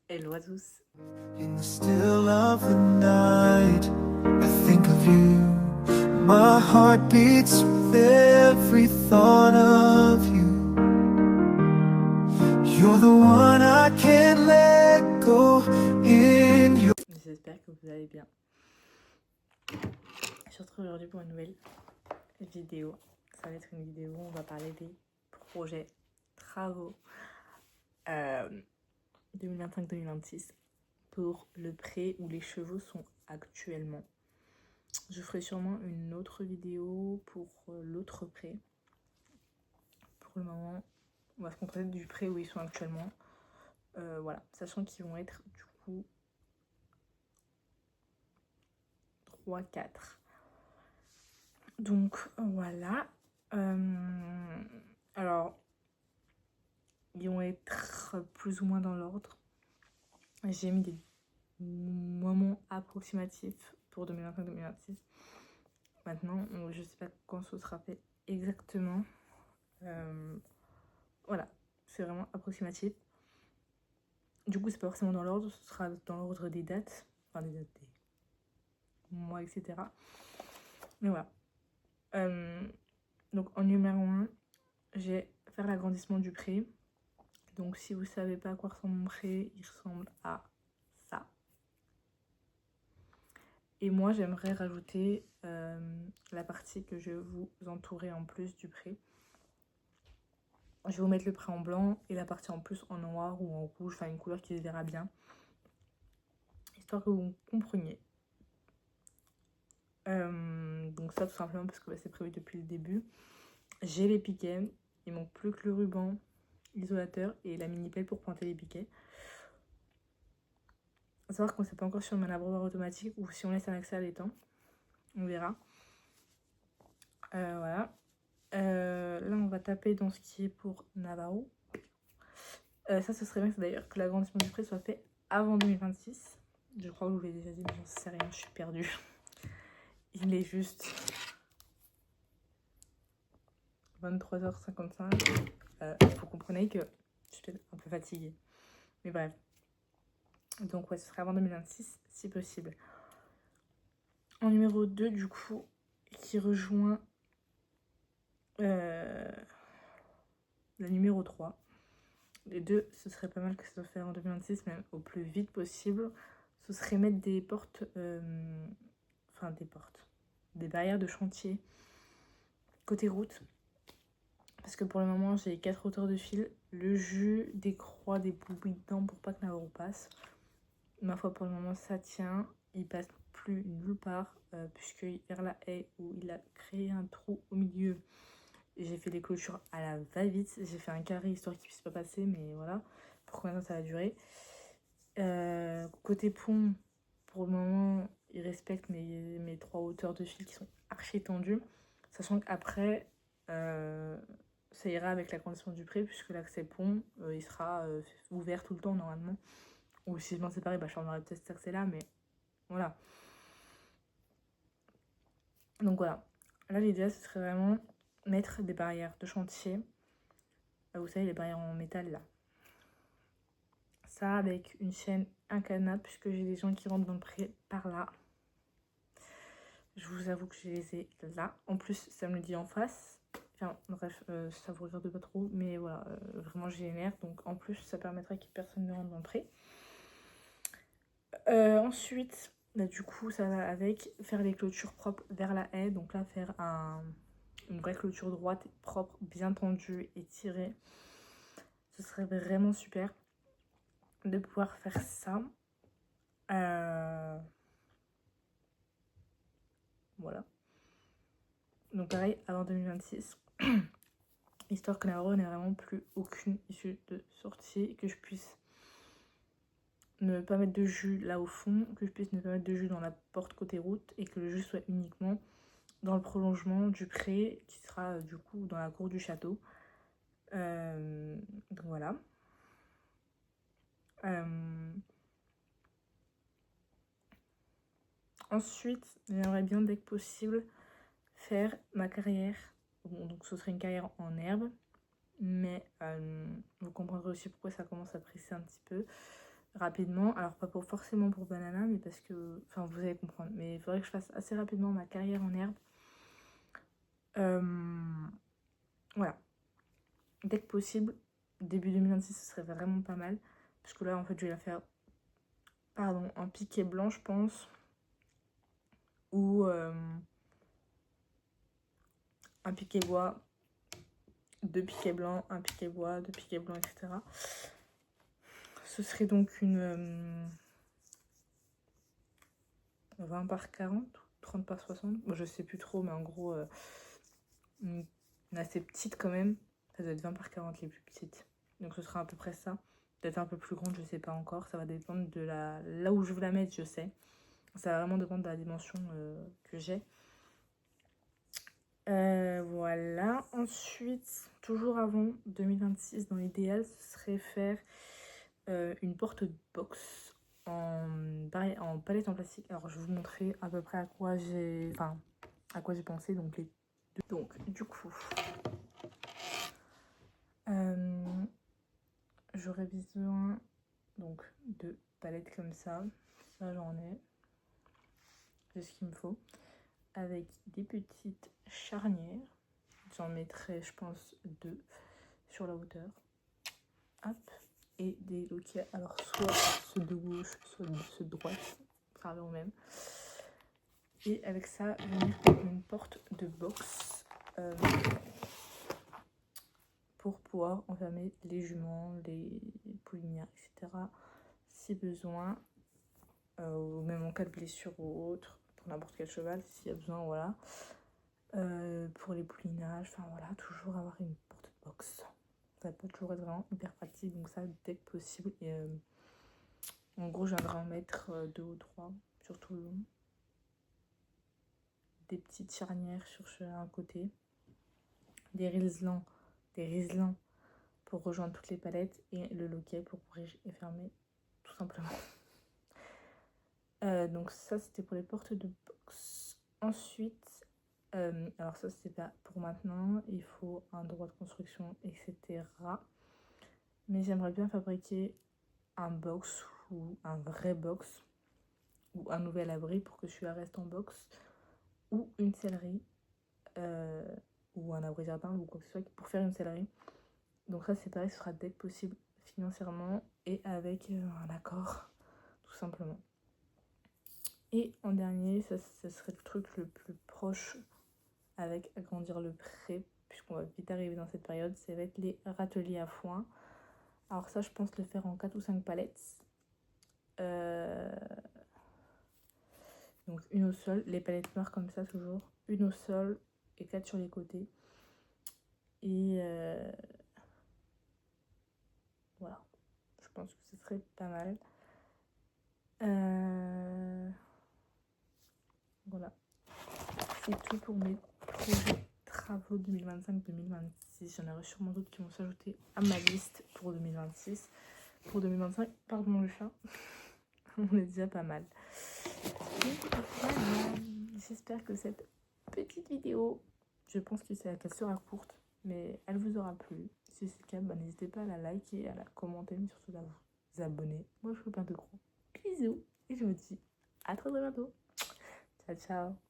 Hello à tous. In the still of the night, I think of you. My heart beats with every thought of you. You're the one I can't let go in your... J'espère que vous allez bien. Je suis retrouvée aujourd'hui pour une nouvelle vidéo. Ça va être une vidéo où on va parler des projets, travaux 2025-2026 pour le pré où les chevaux sont actuellement. Je ferai sûrement une autre vidéo pour l'autre pré. Pour le moment, on va se contenter du pré où ils sont actuellement. Voilà, sachant qu'ils vont être du coup 3-4. Donc voilà. Alors, ils vont être plus ou moins dans l'ordre. J'ai mis des moments approximatifs pour 2025-2026. Maintenant, je sais pas quand ce sera fait exactement. Voilà, c'est vraiment approximatif. Du coup, c'est pas forcément dans l'ordre, ce sera dans l'ordre des dates, enfin des dates des mois, etc. Mais voilà. Donc en numéro 1, j'ai faire l'agrandissement du pré. Donc si vous savez pas à quoi ressemble mon pré, il ressemble à ça. Et moi j'aimerais rajouter la partie que je vais vous entourer en plus du pré. Je vais vous mettre le pré en blanc et la partie en plus en noir ou en rouge, enfin une couleur qui se verra bien. Histoire que vous compreniez. Donc ça tout simplement parce que c'est prévu depuis le début. J'ai les piquets, il manque plus que le ruban, l'isolateur et la mini pelle pour pointer les piquets. À savoir qu'on ne sait pas encore si on met un abreuvoir automatique ou si on laisse un accès à l'étang. On verra. Voilà. Là, on va taper dans ce qui est pour Navarro. Ça, ce serait bien d'ailleurs que l'agrandissement du pré soit fait avant 2026. Je crois que je vous l'ai déjà dit, mais j'en sais rien, je suis perdue. Il est juste 23h55. Vous comprenez que je suis peut-être un peu fatiguée. Mais bref. Donc ouais, ce serait avant 2026, si possible. En numéro 2, du coup, qui rejoint la numéro 3. Les deux, ce serait pas mal que ça soit fait en 2026, mais au plus vite possible. Ce serait mettre des portes, des barrières de chantier côté route. Parce que pour le moment, j'ai 4 hauteurs de fil, le jus, des croix, des bouillies dedans pour pas que Navarro passe. Ma foi, pour le moment, ça tient. Il passe plus nulle part, puisque vers la haie où il a créé un trou au milieu, j'ai fait des clôtures à la va-vite. J'ai fait un carré histoire qu'il puisse pas passer, mais voilà. Pour combien de temps ça va durer. Côté pont, pour le moment, il respecte mes 3 hauteurs de fil qui sont archi tendues. Sachant qu'après, ça ira avec la condition du pré, puisque l'accès pont, il sera ouvert tout le temps normalement. Ou si je m'en sépare, je changerai peut-être cet accès-là, mais voilà. Donc voilà. Là, l'idée, ce serait vraiment mettre des barrières de chantier. Vous savez, les barrières en métal, là. Ça, avec une chaîne, un cadenas, puisque j'ai des gens qui rentrent dans le pré par là. Je vous avoue que je les ai là. En plus, ça me le dit en face. Enfin, bref, ça vous regarde pas trop. Mais voilà, vraiment, j'ai les nerfs. Donc, en plus, ça permettrait que personne ne rentre dans le pré. Ensuite, bah, du coup, ça va avec faire les clôtures propres vers la haie. Donc là, faire une vraie clôture droite, propre, bien tendue et tirée. Ce serait vraiment super de pouvoir faire ça. Voilà. Donc pareil, avant 2026. Histoire que Navarro n'ait vraiment plus aucune issue de sortie. Que je puisse ne pas mettre de jus là au fond. Que je puisse ne pas mettre de jus dans la porte côté route. Et que le jus soit uniquement dans le prolongement du pré qui sera du coup dans la cour du château. Donc voilà. Ensuite, j'aimerais bien dès que possible faire ma carrière. Bon, donc ce serait une carrière en herbe, mais vous comprendrez aussi pourquoi ça commence à presser un petit peu. rapidement. Alors pas forcément pour Banana, mais parce que... Enfin, vous allez comprendre. Mais il faudrait que je fasse assez rapidement ma carrière en herbe. Voilà. Dès que possible, début 2026, ce serait vraiment pas mal. Parce que là, en fait, je vais la faire... Pardon, un piqué blanc, je pense. Ou un piqué bois, 2 piquets blancs, un piqué bois, 2 piquets blancs, etc. Ce serait donc une 20 par 40 ou 30 par 60. Bon, je sais plus trop, mais en gros, une assez petite quand même. Ça doit être 20 par 40 les plus petites. Donc ce sera à peu près ça. Peut-être un peu plus grande, je sais pas encore. Ça va dépendre de là où je veux la mettre, je sais. Ça va vraiment dépendre de la dimension que j'ai. Voilà. Ensuite, toujours avant 2026, dans l'idéal, ce serait faire une porte box en palette en plastique. Alors, je vais vous montrer à peu près à quoi j'ai pensé. Donc, du coup, j'aurais besoin donc de palettes comme ça. Ça, j'en ai. C'est ce qu'il me faut. Avec des petites charnières. J'en mettrai, je pense, 2 sur la hauteur. Hop. Et des loquets. Alors, soit ceux de gauche, soit ceux de droite. Pardon, même. Et avec ça, venir avec une porte de box pour pouvoir enfermer les juments, les poulinières, etc. si besoin. Ou même en cas de blessure ou autre, pour n'importe quel cheval, s'il y a besoin, voilà. Pour les poulinages, enfin voilà, toujours avoir une porte box. Ça peut toujours être vraiment hyper pratique, donc ça dès que possible. Et en gros, j'aimerais en mettre 2 ou 3 sur tout le long. Des petites charnières sur un côté, des riselants pour rejoindre toutes les palettes et le loquet pour ouvrir et fermer tout simplement. Donc ça c'était pour les portes de box. Ensuite, alors ça c'est pas pour maintenant, il faut un droit de construction, etc. Mais j'aimerais bien fabriquer un box ou un vrai box ou un nouvel abri pour que celui-là reste en box, ou une sellerie ou un abri jardin ou quoi que ce soit pour faire une sellerie. Donc ça c'est pareil, ce sera dès que possible financièrement et avec un accord tout simplement. Et en dernier, ça serait le truc le plus proche avec agrandir le pré, puisqu'on va vite arriver dans cette période, ça va être les râteliers à foin. Alors ça je pense le faire en 4 ou 5 palettes. Donc une au sol, les palettes noires comme ça toujours, une au sol et 4 sur les côtés. Et voilà, je pense que ce serait pas mal. Voilà, c'est tout pour mes projets travaux 2025-2026. J'en aurai sûrement d'autres qui vont s'ajouter à ma liste pour 2026. Pour 2025, pardon le chat, on est déjà pas mal. Voilà. J'espère que cette petite vidéo, je pense qu'elle sera courte, mais elle vous aura plu. Si c'est le cas, n'hésitez pas à la liker, à la commenter, mais surtout à vous abonner. Moi, je vous fais plein de gros bisous et je vous dis à très bientôt. Ciao, ciao.